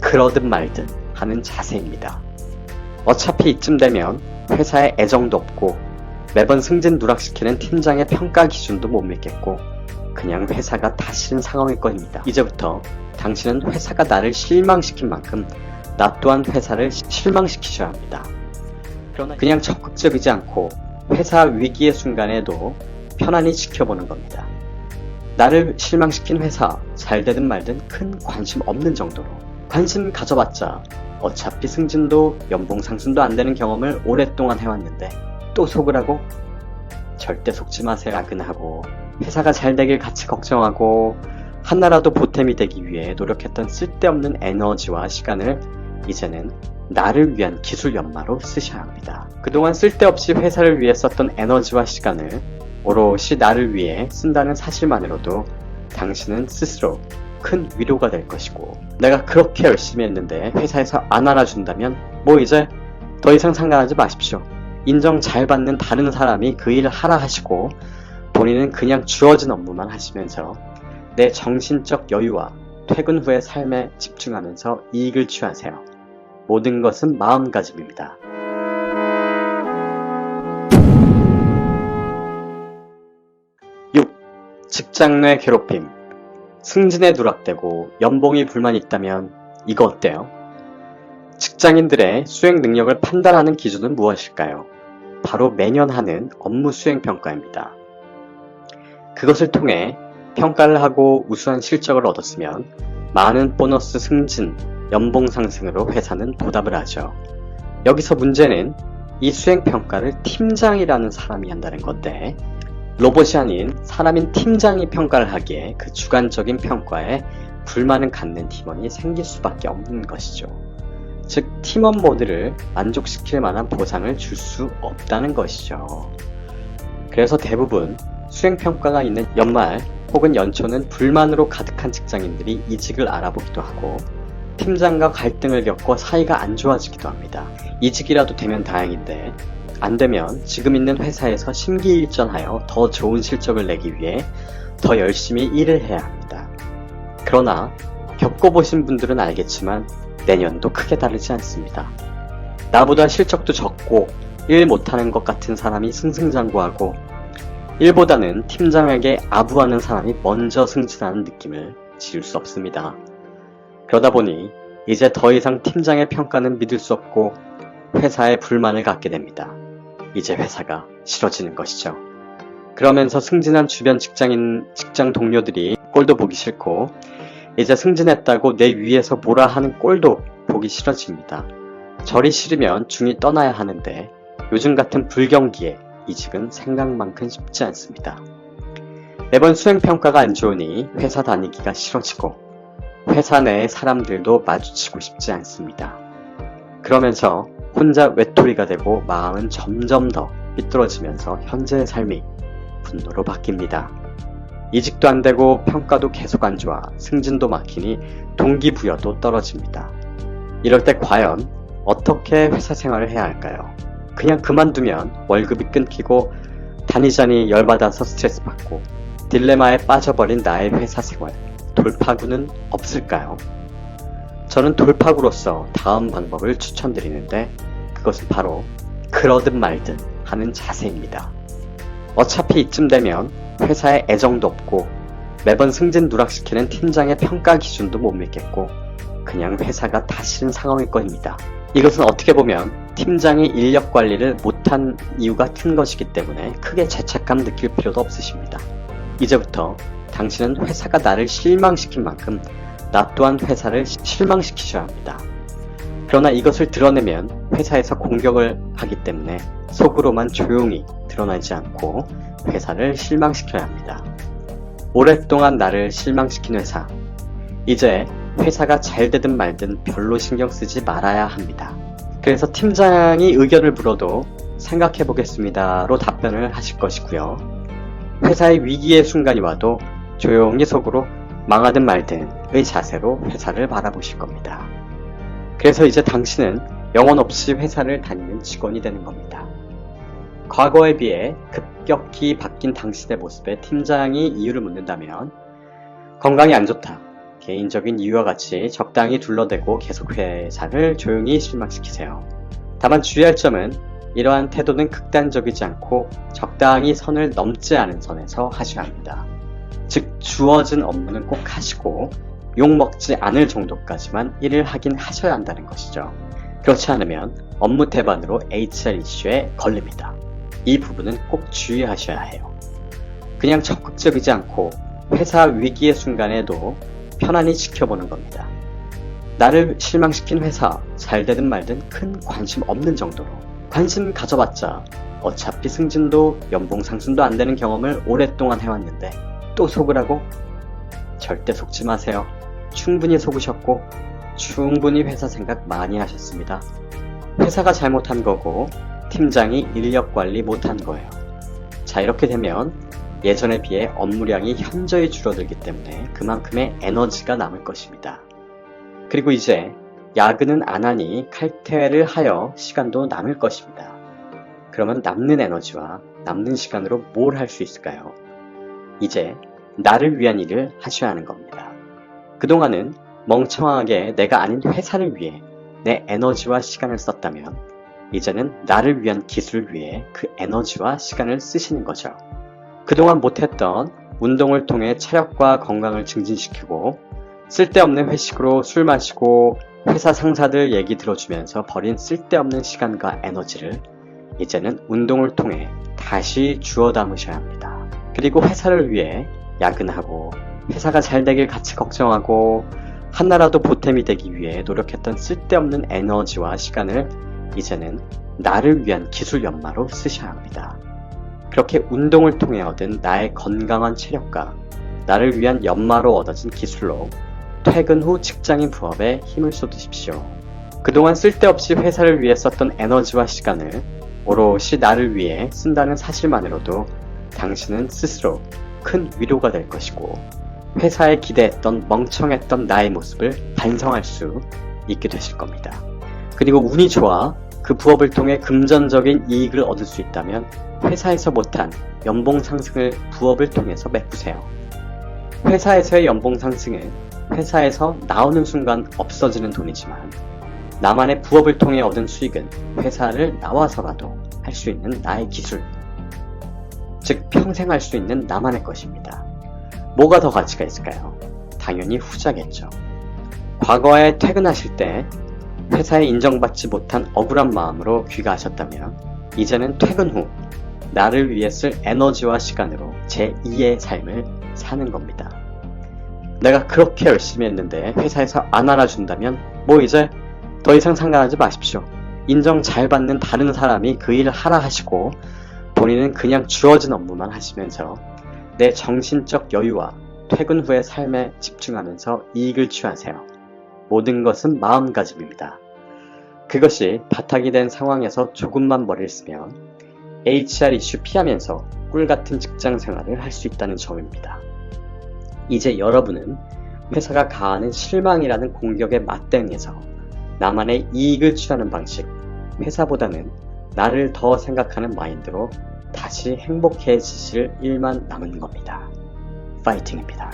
그러든 말든 하는 자세입니다. 어차피 이쯤 되면 회사에 애정도 없고 매번 승진 누락시키는 팀장의 평가 기준도 못 믿겠고 그냥 회사가 다 싫은 상황일 겁니다. 이제부터 당신은 회사가 나를 실망시킨 만큼 나 또한 회사를 실망시키셔야 합니다. 그러나 그냥 적극적이지 않고 회사 위기의 순간에도 편안히 지켜보는 겁니다. 나를 실망시킨 회사 잘 되든 말든 큰 관심 없는 정도로 관심 가져봤자 어차피 승진도 연봉 상승도 안 되는 경험을 오랫동안 해왔는데 또 속으라고? 절대 속지 마세요. 야근하고 회사가 잘 되길 같이 걱정하고 하나라도 보탬이 되기 위해 노력했던 쓸데없는 에너지와 시간을 이제는 나를 위한 기술 연마로 쓰셔야 합니다. 그동안 쓸데없이 회사를 위해 썼던 에너지와 시간을 오롯이 나를 위해 쓴다는 사실만으로도 당신은 스스로 큰 위로가 될 것이고 내가 그렇게 열심히 했는데 회사에서 안 알아준다면 뭐 이제 더 이상 상관하지 마십시오. 인정 잘 받는 다른 사람이 그 일을 하라 하시고 본인은 그냥 주어진 업무만 하시면서 내 정신적 여유와 퇴근 후의 삶에 집중하면서 이익을 취하세요. 모든 것은 마음가짐입니다. 6. 직장 내 괴롭힘. 승진에 누락되고 연봉이 불만이 있다면 이거 어때요? 직장인들의 수행 능력을 판단하는 기준은 무엇일까요? 바로 매년 하는 업무 수행 평가입니다. 그것을 통해 평가를 하고 우수한 실적을 얻었으면 많은 보너스 승진, 연봉 상승으로 회사는 보답을 하죠. 여기서 문제는 이 수행 평가를 팀장이라는 사람이 한다는 건데 로봇이 아닌 사람인 팀장이 평가를 하기에 그 주관적인 평가에 불만을 갖는 팀원이 생길 수밖에 없는 것이죠. 즉 팀원 모두를 만족시킬 만한 보상을 줄 수 없다는 것이죠. 그래서 대부분 수행평가가 있는 연말 혹은 연초는 불만으로 가득한 직장인들이 이직을 알아보기도 하고 팀장과 갈등을 겪고 사이가 안 좋아지기도 합니다. 이직이라도 되면 다행인데 안 되면 지금 있는 회사에서 심기일전하여 더 좋은 실적을 내기 위해 더 열심히 일을 해야 합니다. 그러나 겪어보신 분들은 알겠지만 내년도 크게 다르지 않습니다. 나보다 실적도 적고 일 못하는 것 같은 사람이 승승장구하고 일보다는 팀장에게 아부하는 사람이 먼저 승진하는 느낌을 지울 수 없습니다. 그러다 보니 이제 더 이상 팀장의 평가는 믿을 수 없고 회사에 불만을 갖게 됩니다. 이제 회사가 싫어지는 것이죠. 그러면서 승진한 주변 직장 동료들이 꼴도 보기 싫고 이제 승진했다고 내 위에서 뭐라 하는 꼴도 보기 싫어집니다. 절이 싫으면 중이 떠나야 하는데 요즘 같은 불경기에 이직은 생각만큼 쉽지 않습니다. 매번 수행평가가 안 좋으니 회사 다니기가 싫어지고 회사 내의 사람들도 마주치고 싶지 않습니다. 그러면서 혼자 외톨이가 되고 마음은 점점 더 삐뚤어지면서 현재의 삶이 분노로 바뀝니다. 이직도 안 되고 평가도 계속 안 좋아 승진도 막히니 동기부여도 떨어집니다. 이럴 때 과연 어떻게 회사 생활을 해야 할까요? 그냥 그만두면 월급이 끊기고 다니자니 열받아서 스트레스 받고 딜레마에 빠져버린 나의 회사 생활 돌파구는 없을까요? 저는 돌파구로서 다음 방법을 추천드리는데 그것은 바로 그러든 말든 하는 자세입니다. 어차피 이쯤 되면 회사에 애정도 없고 매번 승진 누락시키는 팀장의 평가 기준도 못 믿겠고 그냥 회사가 다 싫은 상황일 겁니다. 이것은 어떻게 보면 팀장이 인력 관리를 못한 이유가 큰 것이기 때문에 크게 죄책감 느낄 필요도 없으십니다. 이제부터 당신은 회사가 나를 실망시킨 만큼 나 또한 회사를 실망시키셔야 합니다. 그러나 이것을 드러내면 회사에서 공격을 하기 때문에 속으로만 조용히 드러나지 않고 회사를 실망시켜야 합니다. 오랫동안 나를 실망시킨 회사, 이제 회사가 잘 되든 말든 별로 신경 쓰지 말아야 합니다. 그래서 팀장이 의견을 물어도 생각해 보겠습니다로 답변을 하실 것이고요. 회사의 위기의 순간이 와도 조용히 속으로 망하든 말든의 자세로 회사를 바라보실 겁니다. 그래서 이제 당신은 영혼 없이 회사를 다니는 직원이 되는 겁니다. 과거에 비해 급격히 바뀐 당신의 모습에 팀장이 이유를 묻는다면 건강이 안 좋다, 개인적인 이유와 같이 적당히 둘러대고 계속 회사를 조용히 실망시키세요. 다만 주의할 점은 이러한 태도는 극단적이지 않고 적당히 선을 넘지 않은 선에서 하셔야 합니다. 즉 주어진 업무는 꼭 하시고 욕먹지 않을 정도까지만 일을 하긴 하셔야 한다는 것이죠. 그렇지 않으면 업무 태반으로 HR 이슈에 걸립니다. 이 부분은 꼭 주의하셔야 해요. 그냥 적극적이지 않고 회사 위기의 순간에도 편안히 지켜보는 겁니다. 나를 실망시킨 회사 잘 되든 말든 큰 관심 없는 정도로 관심 가져봤자 어차피 승진도 연봉 상승도 안 되는 경험을 오랫동안 해왔는데 또 속으라고? 절대 속지 마세요. 충분히 속으셨고 충분히 회사 생각 많이 하셨습니다. 회사가 잘못한 거고 팀장이 인력 관리 못한 거예요. 자, 이렇게 되면 예전에 비해 업무량이 현저히 줄어들기 때문에 그만큼의 에너지가 남을 것입니다. 그리고 이제 야근은 안 하니 칼퇴를 하여 시간도 남을 것입니다. 그러면 남는 에너지와 남는 시간으로 뭘 할 수 있을까요? 이제 나를 위한 일을 하셔야 하는 겁니다. 그동안은 멍청하게 내가 아닌 회사를 위해 내 에너지와 시간을 썼다면 이제는 나를 위한 기술을 위해 그 에너지와 시간을 쓰시는 거죠. 그동안 못했던 운동을 통해 체력과 건강을 증진시키고 쓸데없는 회식으로 술 마시고 회사 상사들 얘기 들어주면서 버린 쓸데없는 시간과 에너지를 이제는 운동을 통해 다시 주워 담으셔야 합니다. 그리고 회사를 위해 야근하고 회사가 잘 되길 같이 걱정하고 하나라도 보탬이 되기 위해 노력했던 쓸데없는 에너지와 시간을 이제는 나를 위한 기술 연마로 쓰셔야 합니다. 그렇게 운동을 통해 얻은 나의 건강한 체력과 나를 위한 연마로 얻어진 기술로 퇴근 후 직장인 부업에 힘을 쏟으십시오. 그동안 쓸데없이 회사를 위해 썼던 에너지와 시간을 오롯이 나를 위해 쓴다는 사실만으로도 당신은 스스로 큰 위로가 될 것이고 회사에 기대했던 멍청했던 나의 모습을 반성할 수 있게 되실 겁니다. 그리고 운이 좋아 그 부업을 통해 금전적인 이익을 얻을 수 있다면 회사에서 못한 연봉 상승을 부업을 통해서 메꾸세요. 회사에서의 연봉 상승은 회사에서 나오는 순간 없어지는 돈이지만 나만의 부업을 통해 얻은 수익은 회사를 나와서라도 할 수 있는 나의 기술, 즉 평생 할 수 있는 나만의 것입니다. 뭐가 더 가치가 있을까요? 당연히 후자겠죠. 과거에 퇴근하실 때 회사에 인정받지 못한 억울한 마음으로 귀가하셨다면 이제는 퇴근 후 나를 위해 쓸 에너지와 시간으로 제2의 삶을 사는 겁니다. 내가 그렇게 열심히 했는데 회사에서 안 알아준다면 뭐 이제 더 이상 상관하지 마십시오. 인정 잘 받는 다른 사람이 그 일을 하라 하시고 본인은 그냥 주어진 업무만 하시면서 내 정신적 여유와 퇴근 후의 삶에 집중하면서 이익을 취하세요. 모든 것은 마음가짐입니다. 그것이 바닥이 된 상황에서 조금만 머리를 쓰면 HR 이슈 피하면서 꿀같은 직장 생활을 할 수 있다는 점입니다. 이제 여러분은 회사가 가하는 실망이라는 공격에 맞대응해서 나만의 이익을 취하는 방식, 회사보다는 나를 더 생각하는 마인드로 다시 행복해지실 일만 남은 겁니다. 파이팅입니다.